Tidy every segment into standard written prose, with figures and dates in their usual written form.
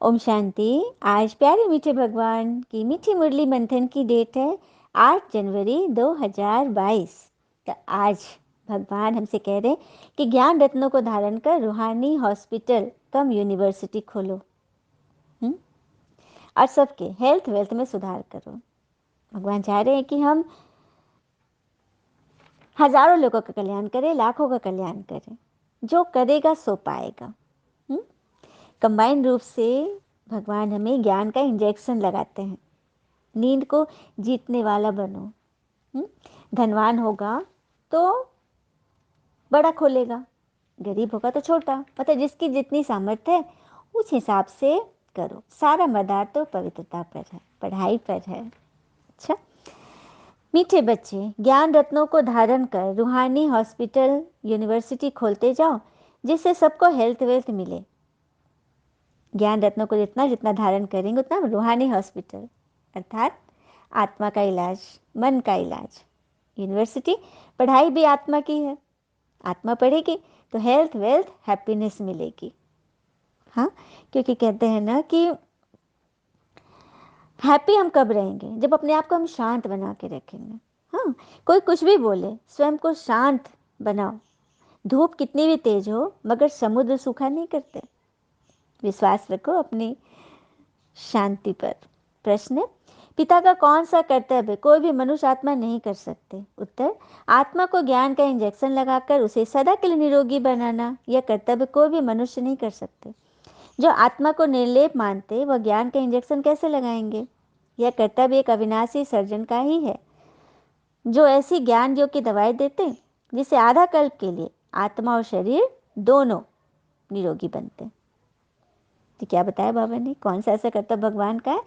ओम शांति। आज प्यारे मीठे भगवान की मीठी मुरली मंथन की डेट है 8 जनवरी 2022। तो आज भगवान हमसे कह रहे हैं कि ज्ञान रत्नों को धारण कर रूहानी हॉस्पिटल कम यूनिवर्सिटी खोलो। और सबके हेल्थ वेल्थ में सुधार करो। भगवान चाह रहे हैं कि हम हजारों लोगों का कल्याण करें, लाखों का कल्याण करें। जो करेगा सो पाएगा। कंबाइन रूप से भगवान हमें ज्ञान का इंजेक्शन लगाते हैं। नींद को जीतने वाला बनो। धनवान होगा तो बड़ा खोलेगा, गरीब होगा तो छोटा, मतलब जिसकी जितनी सामर्थ्य है उस हिसाब से करो। सारा मदार तो पवित्रता पर है, पढ़ाई पर है। अच्छा मीठे बच्चे, ज्ञान रत्नों को धारण कर रूहानी हॉस्पिटल यूनिवर्सिटी खोलते जाओ, जिससे सबको हेल्थ वेल्थ मिले। ज्ञान रत्नों को जितना जितना धारण करेंगे उतना रूहानी हॉस्पिटल अर्थात आत्मा का इलाज, मन का इलाज। यूनिवर्सिटी पढ़ाई भी आत्मा की है। आत्मा पढ़ेगी तो हेल्थ वेल्थ हैप्पीनेस मिलेगी। हाँ, क्योंकि कहते हैं ना कि हैप्पी हम कब रहेंगे, जब अपने आप को हम शांत बना के रखेंगे। हाँ, कोई कुछ भी बोले, स्वयं को शांत बनाओ। धूप कितनी भी तेज हो मगर समुद्र सूखा नहीं करते। विश्वास रखो अपनी शांति पर। प्रश्न, पिता का कौन सा कर्तव्य कोई भी मनुष्य आत्मा नहीं कर सकते? उत्तर, आत्मा को ज्ञान का इंजेक्शन लगाकर उसे सदा के लिए निरोगी बनाना। यह कर्तव्य कोई भी मनुष्य नहीं कर सकते। जो आत्मा को निर्लेप मानते वह ज्ञान का इंजेक्शन कैसे लगाएंगे? यह कर्तव्य एक अविनाशी सर्जन का ही है, जो ऐसी ज्ञान योग की दवाई देते जिससे आधा कल्प के लिए आत्मा और शरीर दोनों निरोगी बनते। तो क्या बताया बाबा ने, कौन सा ऐसा कर्तव्य भगवान का है?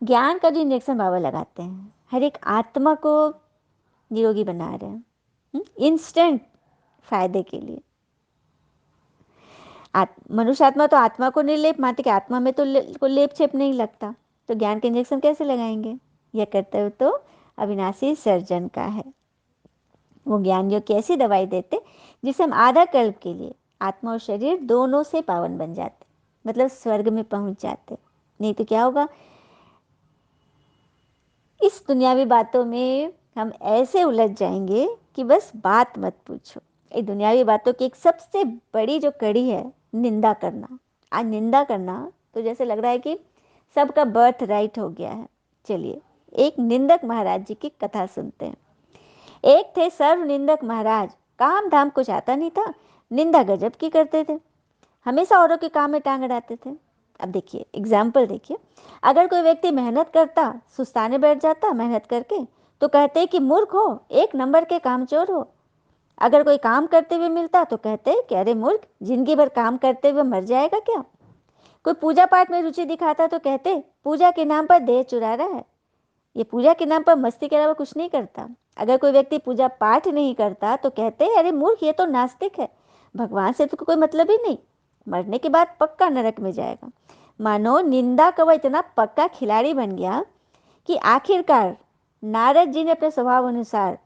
ज्ञान का जो इंजेक्शन बाबा लगाते हैं, हर एक आत्मा को निरोगी बना रहे हैं, इंस्टेंट फायदे के लिए। मनुष्य आत्मा तो आत्मा को निर्लेप मानते कि आत्मा में तो को लेप छेप नहीं लगता, तो ज्ञान के इंजेक्शन कैसे लगाएंगे? यह कर्तव्य तो अविनाशी सर्जन का है। वो ज्ञान योग की ऐसी दवाई देते जिससे हम आधा कल्प के लिए आत्मा और शरीर दोनों से पावन बन जाते, मतलब स्वर्ग में पहुंच जाते। नहीं तो क्या होगा, इस दुनियावी बातों में हम ऐसे उलझ जाएंगे कि बस बात मत पूछो। ये दुनियावी बातों की एक सबसे बड़ी जो कड़ी है निंदा करना। आज निंदा करना तो जैसे लग रहा है कि सबका बर्थ राइट हो गया है। चलिए एक निंदक महाराज जी की कथा सुनते हैं। एक थे सर्व निंदक महाराज, काम धाम कुछ आता नहीं था, निंदा गजब की करते थे, हमेशा औरों के काम में टांग अड़ाते थे। अब देखिए एग्जाम्पल देखिए, अगर कोई व्यक्ति मेहनत करता, सुस्ताने बैठ जाता मेहनत करके, तो कहते कि मूर्ख हो, एक नंबर के कामचोर हो। अगर कोई काम करते हुए मिलता तो कहते कि अरे मूर्ख, जिंदगी भर काम करते हुए मर जाएगा क्या। कोई पूजा पाठ में रुचि दिखाता तो कहते पूजा के नाम पर देह चुरा रहा है, ये पूजा के नाम पर मस्ती के अलावा कुछ नहीं करता। अगर कोई व्यक्ति पूजा पाठ नहीं करता तो कहते अरे मूर्ख, ये तो नास्तिक है, भगवान से तो कोई मतलब ही नहीं, मरने के बाद पक्का नरक में जाएगा। मानो निंदा का वह इतना पक्का खिलाड़ी बन गया कि आखिरकार नारद जी ने अपने स्वभाव अनुसार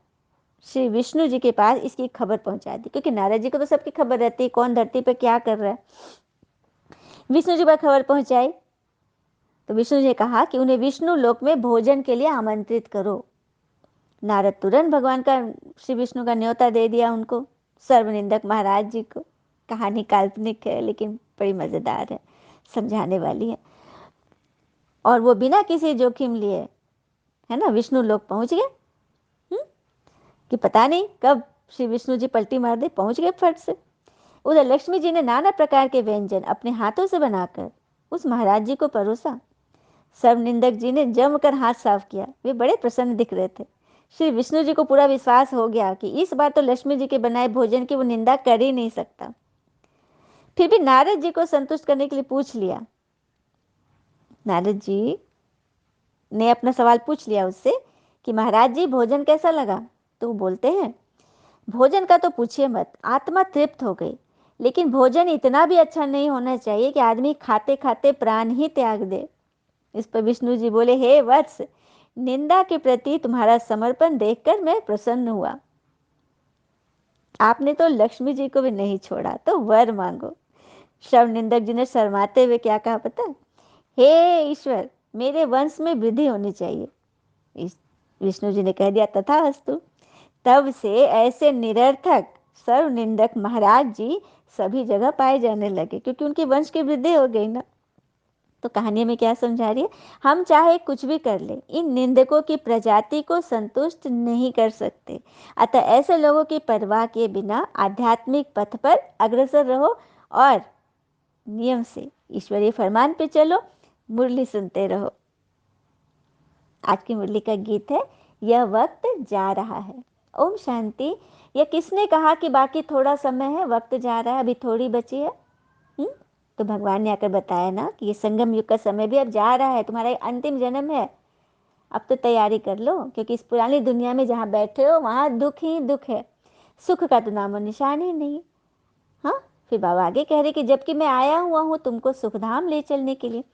श्री विष्णु जी के पास इसकी खबर पहुंचा दी, क्योंकि नारद जी को तो सबकी खबर रहती है कौन धरती पर क्या कर रहा है। विष्णु जी पर खबर पहुंचाई तो विष्णु जी ने कहा कि उन्हें विष्णु लोक में भोजन के लिए आमंत्रित करो। नारद तुरंत भगवान का, श्री विष्णु का न्योता दे दिया उनको, सर्वनिंदक महाराज जी को। कहानी काल्पनिक है लेकिन बड़ी मजेदार है, समझाने वाली है। और वो बिना किसी जोखिम लिए, है ना, विष्णु लोक पहुंच गए। कि पता नहीं कब श्री विष्णु जी पलटी मार दे, पहुंच गए फट से। उधर लक्ष्मी जी ने नाना प्रकार के व्यंजन अपने हाथों से बनाकर उस महाराज जी को परोसा। सर्वनिंदक जी ने जमकर हाथ साफ किया, वे बड़े प्रसन्न दिख रहे थे। श्री विष्णु जी को पूरा विश्वास हो गया कि इस बार तो लक्ष्मी जी के बनाए भोजन की वो निंदा कर ही नहीं सकता। फिर भी नारद जी को संतुष्ट करने के लिए पूछ लिया। नारद जी ने अपना सवाल पूछ लिया उससे कि महाराज जी भोजन कैसा लगा। तो वो बोलते हैं भोजन का तो पूछिए मत, आत्मा तृप्त हो गई, लेकिन भोजन इतना भी अच्छा नहीं होना चाहिए कि आदमी खाते खाते प्राण ही त्याग दे। इस पर विष्णु जी बोले, हे वत्स, निंदा के प्रति तुम्हारा समर्पण देखकर मैं प्रसन्न हुआ। आपने तो लक्ष्मी जी को भी नहीं छोड़ा, तो वर मांगो। श्रव निंदक जी ने शर्माते हुए क्या कहा पता है? हे ईश्वर, मेरे वंश में वृद्धि होनी चाहिए। विष्णु जी ने कह दिया तथास्तु। तब से ऐसे निरर्थक सर्व निंदक महाराज जी सभी जगह पाए जाने लगे, क्योंकि उनके वंश की वृद्धि हो गई ना। तो कहानी में क्या समझा रही है? हम चाहे कुछ भी कर ले, इन निंदकों की प्रजाति को संतुष्ट नहीं कर सकते। अतः ऐसे लोगों की परवाह किए बिना आध्यात्मिक पथ पर अग्रसर रहो और नियम से ईश्वरीय फरमान पे चलो, मुरली सुनते रहो। आज की मुरली का गीत है, यह वक्त जा रहा है। ओम शांति। यह किसने कहा कि बाकी थोड़ा समय है, वक्त जा रहा है, अभी थोड़ी बची है? हुँ? तो भगवान ने आकर बताया ना कि ये संगम युग का समय भी अब जा रहा है, तुम्हारा अंतिम जन्म है, अब तो तैयारी कर लो, क्योंकि इस पुरानी दुनिया में जहाँ बैठे हो वहाँ दुख ही दुख है, सुख का तो नामो निशान ही नहीं। हाँ, फिर बाबा आगे कह रहे कि जबकि मैं आया हुआ हूँ तुमको सुखधाम ले चलने के लिए,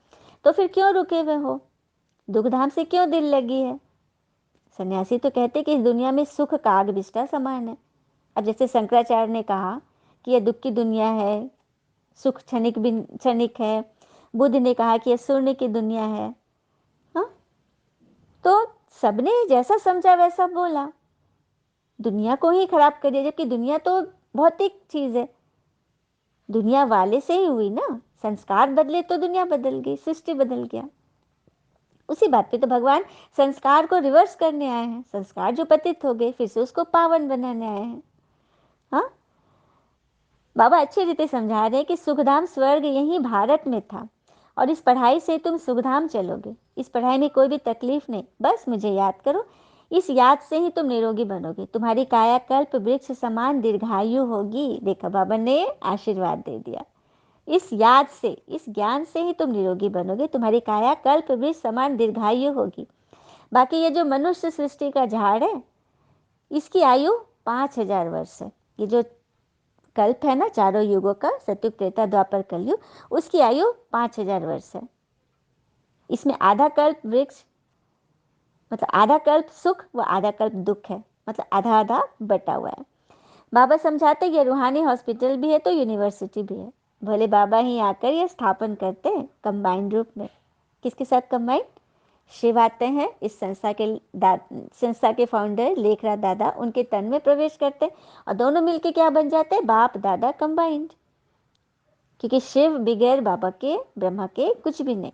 तो फिर क्यों रुके हुए हो? दुखधाम से क्यों दिल लगी है? सन्यासी तो कहते कि इस दुनिया में सुख काग बिस्टा समान है। अब जैसे शंकराचार्य ने कहा कि यह दुख की दुनिया है, सुख क्षणिक भी क्षणिक है। बुद्ध ने कहा कि यह शून्य की दुनिया है। हाँ, तो सबने जैसा समझा वैसा बोला, दुनिया को ही खराब कर दिया, जबकि दुनिया तो भौतिक चीज है, दुनिया वाले से ही हुई ना। संस्कार बदले तो दुनिया बदल गई, सृष्टि बदल गया। उसी बात पे तो भगवान संस्कार को रिवर्स करने आए हैं। संस्कार जो पतित हो गए फिर से उसको पावन बनाने आए हैं। हाँ, बाबा अच्छी रीति समझा रहे हैं कि सुखधाम स्वर्ग यही भारत में था, और इस पढ़ाई से तुम सुखधाम चलोगे। इस पढ़ाई में कोई भी तकलीफ नहीं, बस मुझे याद करो। इस याद से ही तुम निरोगी बनोगे, तुम्हारी काया कल्प वृक्ष समान दीर्घायु होगी। देखा, बाबा ने आशीर्वाद दे दिया। इस याद से, इस ज्ञान से ही तुम निरोगी बनोगे, तुम्हारी काया कल्प वृक्ष समान दीर्घायु होगी। बाकी ये जो मनुष्य सृष्टि का झाड़ है, इसकी आयु 5,000 वर्ष है। ये जो कल्प है ना, चारों युगों का, सतयुग त्रेता द्वापर कलयुग, उसकी आयु 5,000 वर्ष है। इसमें आधा कल्प वृक्ष, मतलब आधा कल्प सुख व आधा कल्प दुख है, मतलब आधा आधा बटा हुआ है। बाबा समझाते ये रूहानी हॉस्पिटल भी है तो यूनिवर्सिटी भी है। भले बाबा ही आकर ये स्थापन करते हैं कंबाइंड रूप में। किसके साथ कंबाइंड? शिव आते हैं, इस संस्था के फाउंडर लेखराज दादा उनके तन में प्रवेश करते हैं, और दोनों मिलके क्या बन जाते हैं? बाप दादा कंबाइंड। क्योंकि शिव बगैर बाबा के, ब्रह्मा के कुछ भी नहीं।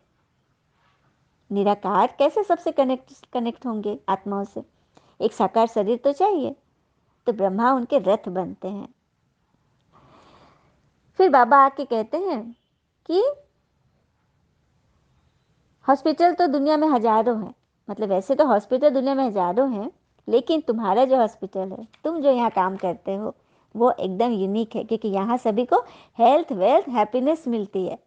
निराकार कैसे सबसे कनेक्ट होंगे आत्माओं से? एक साकार शरीर तो चाहिए, तो ब्रह्मा उनके रथ बनते हैं। फिर बाबा आके कहते हैं कि हॉस्पिटल तो दुनिया में हजारों हैं, मतलब वैसे तो हॉस्पिटल दुनिया में हजारों हैं, लेकिन तुम्हारा जो हॉस्पिटल है, तुम जो यहाँ काम करते हो, वो एकदम यूनिक है, क्योंकि यहाँ सभी को हेल्थ, वेल्थ, हैप्पीनेस मिलती है।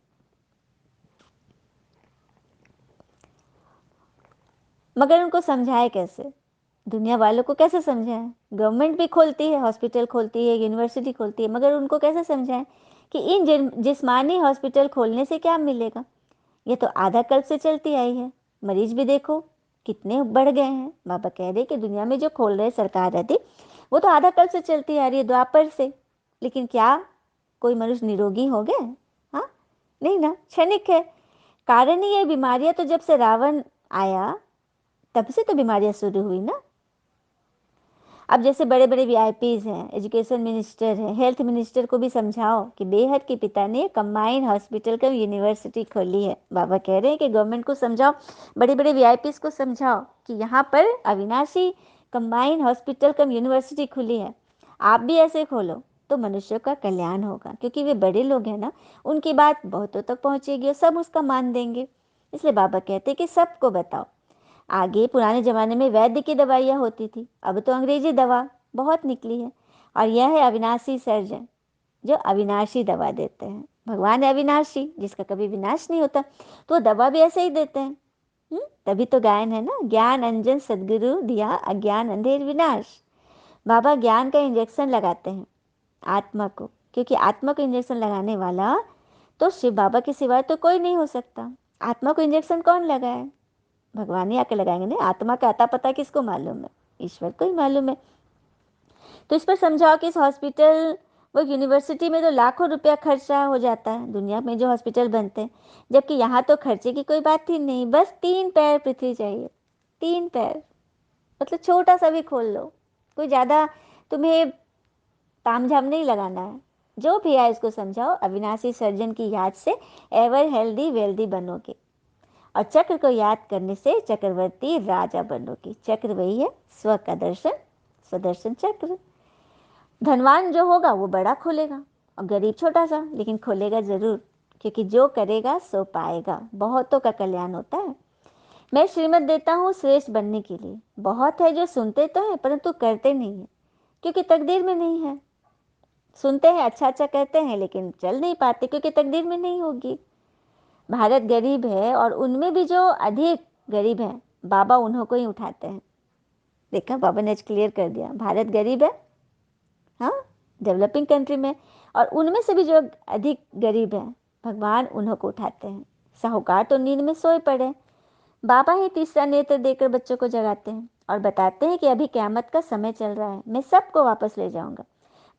मगर उनको समझाए कैसे? दुनिया वालों को कैसे समझाएं? गवर्नमेंट भी खोलती है, हॉस्पिटल खोलती है, यूनिवर्सिटी खोलती है, मगर उनको कैसे समझाएं कि इन जिस्मानी हॉस्पिटल खोलने से क्या मिलेगा? ये तो आधा कल्प से चलती आई है। मरीज भी देखो कितने बढ़ गए हैं। बाबा कह रहे कि दुनिया में जो खोल रहे सरकार रहती, वो तो आधा कल्प से चलती आ रही है, द्वापर से। लेकिन क्या कोई मनुष्य निरोगी हो गए? हाँ, नहीं ना, क्षणिक है। कारण ही ये बीमारियां तो जब से रावण आया तब से तो बीमारियां शुरू हुई ना। अब जैसे बड़े बड़े वीआईपीज हैं, एजुकेशन मिनिस्टर हैं, हेल्थ मिनिस्टर को भी समझाओ कि बेहद के पिता ने कंबाइंड हॉस्पिटल का यूनिवर्सिटी खोली है। बाबा कह रहे हैं कि गवर्नमेंट को समझाओ, बड़े बड़े वीआईपीज को समझाओ कि यहाँ पर अविनाशी कंबाइंड हॉस्पिटल कम यूनिवर्सिटी खुली है, आप भी ऐसे खोलो तो मनुष्यों का कल्याण होगा। क्योंकि वे बड़े लोग हैं ना, उनकी बात बहुतों तक पहुँचेगी और सब उसका मान देंगे। इसलिए बाबा कहते हैं कि सबको बताओ। आगे पुराने ज़माने में वैद्य की दवाइयाँ होती थी, अब तो अंग्रेजी दवा बहुत निकली है, और यह है अविनाशी सर्जन, जो अविनाशी दवा देते हैं। भगवान है अविनाशी, जिसका कभी विनाश नहीं होता, तो दवा भी ऐसे ही देते हैं। तभी तो गायन है ना, ज्ञान अंजन सदगुरु दिया, अज्ञान अंधेर विनाश। बाबा ज्ञान का इंजेक्शन लगाते हैं आत्मा को, क्योंकि आत्मा को इंजेक्शन लगाने वाला तो शिव बाबा के सिवाय तो कोई नहीं हो सकता। आत्मा को इंजेक्शन कौन लगाए? भगवान ही आके लगाएंगे ना। आत्मा का अता पता किसको मालूम है? ईश्वर को ही मालूम है। तो इस पर समझाओ कि इस हॉस्पिटल वो यूनिवर्सिटी में तो लाखों रुपया खर्चा हो जाता है, दुनिया में जो हॉस्पिटल बनते हैं, जबकि यहाँ तो खर्चे की कोई बात ही नहीं, बस 3 पैर पृथ्वी चाहिए, 3 पैर। मतलब छोटा सा भी खोल लो, कोई ज़्यादा तुम्हें तामझाम नहीं लगाना है। जो भी है इसको समझाओ, अविनाशी सर्जन की याद से एवर हेल्दी वेल्दी बनोगे, और चक्र को याद करने से चक्रवर्ती राजा बनोगे। चक्र वही है, स्व का दर्शन, स्वदर्शन चक्र। धनवान जो होगा वो बड़ा खोलेगा, और गरीब छोटा सा, लेकिन खोलेगा जरूर, क्योंकि जो करेगा सो पाएगा। बहुतों का कल्याण होता है। मैं श्रीमत देता हूँ श्रेष्ठ बनने के लिए। बहुत है जो सुनते तो हैं परंतु करते नहीं है, क्योंकि तकदीर में नहीं है। सुनते हैं, अच्छा अच्छा कहते हैं, लेकिन चल नहीं पाते क्योंकि तकदीर में नहीं होगी। भारत गरीब है, और उनमें भी जो अधिक गरीब है, बाबा उन्हों को ही उठाते हैं। देखा, बाबा ने आज क्लियर कर दिया, भारत गरीब है, हाँ, डेवलपिंग कंट्री में, और उनमें से भी जो अधिक गरीब है, भगवान उन्हों को उठाते हैं। साहूकार तो नींद में सोए पड़े, बाबा ही तीसरा नेत्र देकर बच्चों को जगाते हैं और बताते हैं कि अभी क़यामत का समय चल रहा है, मैं सबको वापस ले जाऊंगा।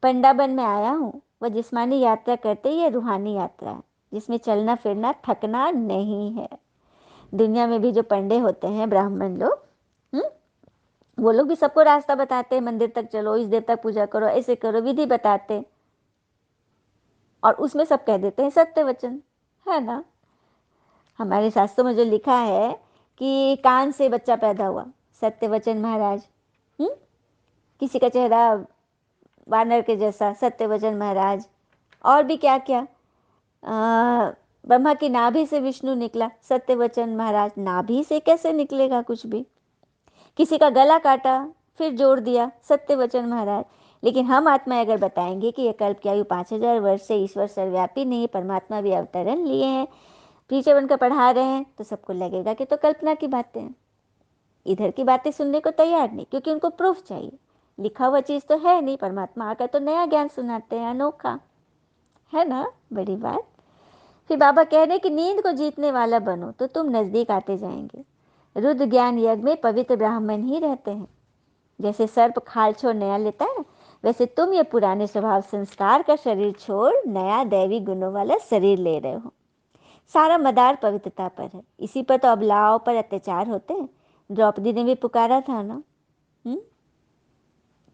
पंडाबन में आया हूँ, वह जिस्मानी यात्रा करते ही, यह रूहानी यात्रा है, जिसमें चलना फिरना थकना नहीं है। दुनिया में भी जो पंडे होते हैं, ब्राह्मण लोग, वो लोग भी सबको रास्ता बताते हैं, मंदिर तक चलो, इस देव तक पूजा करो, ऐसे करो, विधि बताते, और उसमें सब कह देते हैं सत्य वचन, है ना। हमारे शास्त्रों में जो लिखा है कि कान से बच्चा पैदा हुआ, सत्य वचन महाराज। किसी का चेहरा वानर के जैसा, सत्य वचन महाराज। और भी क्या क्या, ब्रह्मा की नाभि से विष्णु निकला, सत्य वचन महाराज। नाभि से कैसे निकलेगा कुछ भी। किसी का गला काटा, फिर जोड़ दिया, सत्य वचन महाराज। लेकिन हम आत्मा अगर बताएंगे कि यह कल्प की आयु 5000 वर्ष से, ईश्वर सर्वव्यापी नहीं, परमात्मा भी अवतरण लिए हैं, टीचर बनकर पढ़ा रहे हैं, तो सबको लगेगा कि तो कल्पना की बातें हैं। इधर की बातें सुनने को तैयार नहीं, क्योंकि उनको प्रूफ चाहिए। लिखा हुआ चीज़ तो है नहीं, परमात्मा आकर तो नया ज्ञान सुनाते हैं, अनोखा, है ना, बड़ी बात। फिर बाबा कह रहे कि नींद को जीतने वाला बनो तो तुम नजदीक आते जाएंगे। रुद्र ज्ञान यज्ञ में पवित्र ब्राह्मण ही रहते हैं। जैसे सर्प खाल छोड़ नया लेता है, वैसे तुम ये पुराने स्वभाव संस्कार का शरीर छोड़ नया दैवी गुणों वाला शरीर ले रहे हो। सारा मदार पवित्रता पर है, इसी पर तो अबलाओं पर अत्याचार होते हैं। द्रौपदी ने भी पुकारा था ना,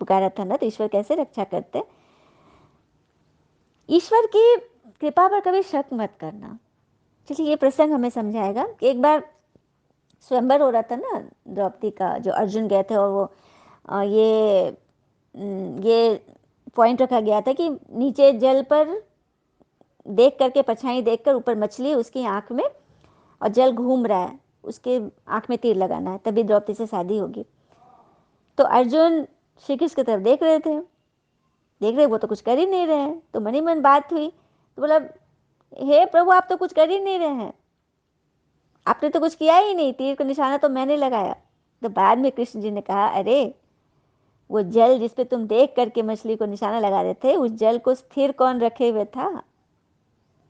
पुकारा था ना, तो ईश्वर कैसे रक्षा करते। ईश्वर की कृपा पर कभी शक मत करना। चलिए, ये प्रसंग हमें समझाएगा। एक बार स्वयंवर हो रहा था ना द्रौपदी का, जो अर्जुन गए थे, और वो ये पॉइंट रखा गया था कि नीचे जल पर देख करके, परछाई देखकर, ऊपर मछली उसकी आंख में, और जल घूम रहा है, उसके आंख में तीर लगाना है, तभी द्रौपदी से शादी होगी। तो अर्जुन श्री कृष्ण की तरफ देख रहे थे, देख रहे, वो तो कुछ कर ही नहीं रहे हैं। तो मनी मन बात हुई, तो बोला, हे प्रभु, आप तो कुछ कर ही नहीं रहे हैं, आपने तो कुछ किया ही नहीं, तीर का निशाना तो मैंने लगाया। तो बाद में कृष्ण जी ने कहा, अरे वो जल जिस पे तुम देख करके मछली को निशाना लगा रहे थे, उस जल को स्थिर कौन रखे हुए था।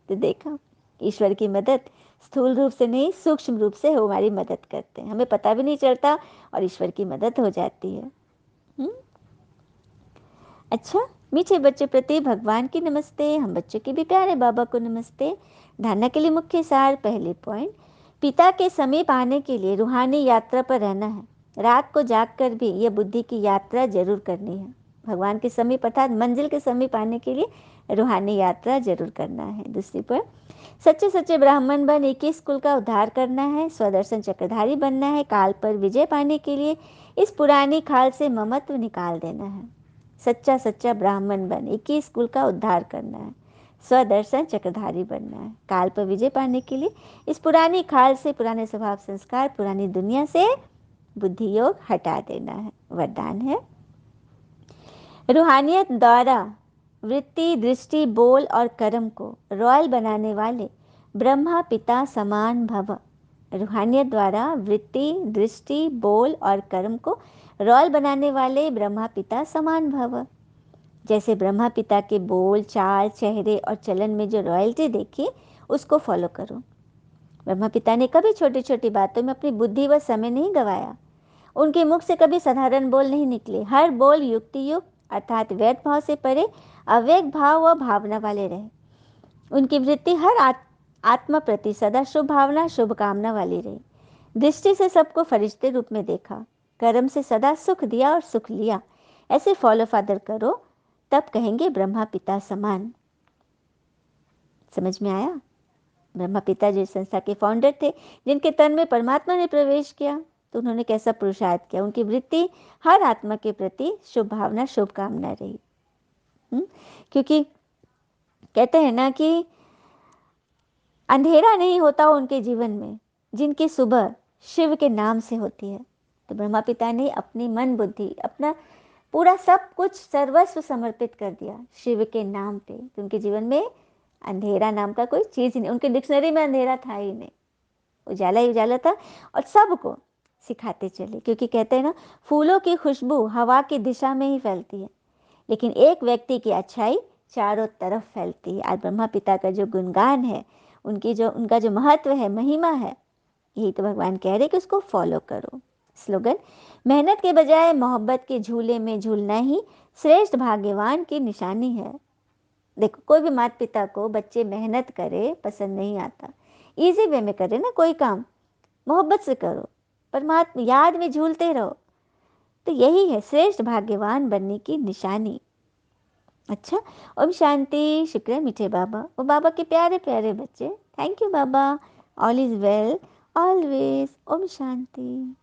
तो देखा, ईश्वर की मदद स्थूल रूप से नहीं, सूक्ष्म रूप से वो हमारी मदद करते हैं, हमें पता भी नहीं चलता, और ईश्वर की मदद हो जाती है। अच्छा, मीठे बच्चे प्रति भगवान की नमस्ते, हम बच्चों के भी प्यारे बाबा को नमस्ते। धारणा के लिए मुख्य सार, पहले पॉइंट, पिता के समीप आने के लिए रूहानी यात्रा पर रहना है। रात को जागकर भी यह बुद्धि की यात्रा जरूर करनी है। भगवान के समीप अर्थात मंजिल के समीप आने के लिए रूहानी यात्रा जरूर करना है। दूसरी पर, सच्चे सच्चे ब्राह्मण बन 21 कुल का उद्धार करना है, स्वदर्शन चक्रधारी बनना है। काल पर विजय पाने के लिए इस पुरानी खाल से ममत्व निकाल देना है। सच्चा सच्चा ब्राह्मण बन 21 कुल का उद्धार करना है, स्वदर्शन चक्रधारी बनना है। काल पर विजय पाने के लिए इस पुरानी खाल से, पुराने स्वभाव संस्कार, पुरानी दुनिया से बुद्धि योग हटा देना है। वरदान है, रूहानियत द्वारा वृत्ति, दृष्टि, बोल और कर्म को रॉयल बनाने वाले ब्रह्मा पिता समान भव। रूहानियत द्वारा वृत्ति, दृष्टि, बोल और कर्म को रॉयल बनाने वाले ब्रह्मा पिता समान भव। जैसे ब्रह्मा पिता के बोल, चाल, चेहरे और चलन में जो रॉयल्टी देखी, उसको फॉलो करो। ब्रह्मा पिता ने कभी छोटी छोटी बातों में अपनी बुद्धि व समय नहीं गवाया। उनके मुख से कभी साधारण बोल नहीं निकले, हर बोल युक्ति युक्त अर्थात व्यर्थ भाव से परे अवेग भाव व भावना वाले रहे। उनकी वृत्ति हर आत्मा प्रति सदा शुभ भावना शुभ कामना वाली रही। दृष्टि से सबको फरिश्ते रूप में देखा। कर्म से सदा सुख दिया और सुख लिया। ऐसे फॉलो फादर करो, तब कहेंगे ब्रह्मा पिता समान। समझ में आया? ब्रह्मा पिता जो संस्था के फाउंडर थे, जिनके तन में परमात्मा ने प्रवेश किया, तो उन्होंने कैसा पुरुषार्थ किया। उनकी वृत्ति हर आत्मा के प्रति शुभ भावना शुभ कामना रही। क्योंकि कहते हैं ना कि अंधेरा नहीं होता उनके जीवन में जिनकी सुबह शिव के नाम से होती है। तो ब्रह्मा पिता ने अपनी मन बुद्धि, अपना पूरा सब कुछ सर्वस्व समर्पित कर दिया शिव के नाम पे। तो उनके जीवन में अंधेरा नाम का कोई चीज ही नहीं, उनके डिक्शनरी में अंधेरा था ही नहीं, उजाला ही उजाला था। और सबको सिखाते चले, क्योंकि कहते हैं ना, फूलों की खुशबू हवा की दिशा में ही फैलती है, लेकिन एक व्यक्ति की अच्छाई चारों तरफ फैलती है। आज ब्रह्मा पिता का जो गुणगान है, उनका जो महत्व है, महिमा है, यही तो भगवान कह रहे कि उसको फॉलो करो। स्लोगन, मेहनत के बजाय मोहब्बत के झूले में झूलना ही श्रेष्ठ भाग्यवान की निशानी है। देखो, कोई भी माता पिता को बच्चे मेहनत करे पसंद नहीं आता। इजी वे में करे ना कोई काम, मोहब्बत से करो, परमात्मा याद में झूलते रहो, तो यही है श्रेष्ठ भाग्यवान बनने की निशानी। अच्छा, ओम शांति। शुक्र है मीठे बाबा, वो बाबा के प्यारे प्यारे बच्चे। Thank you Baba. All is well always. ओम शांति।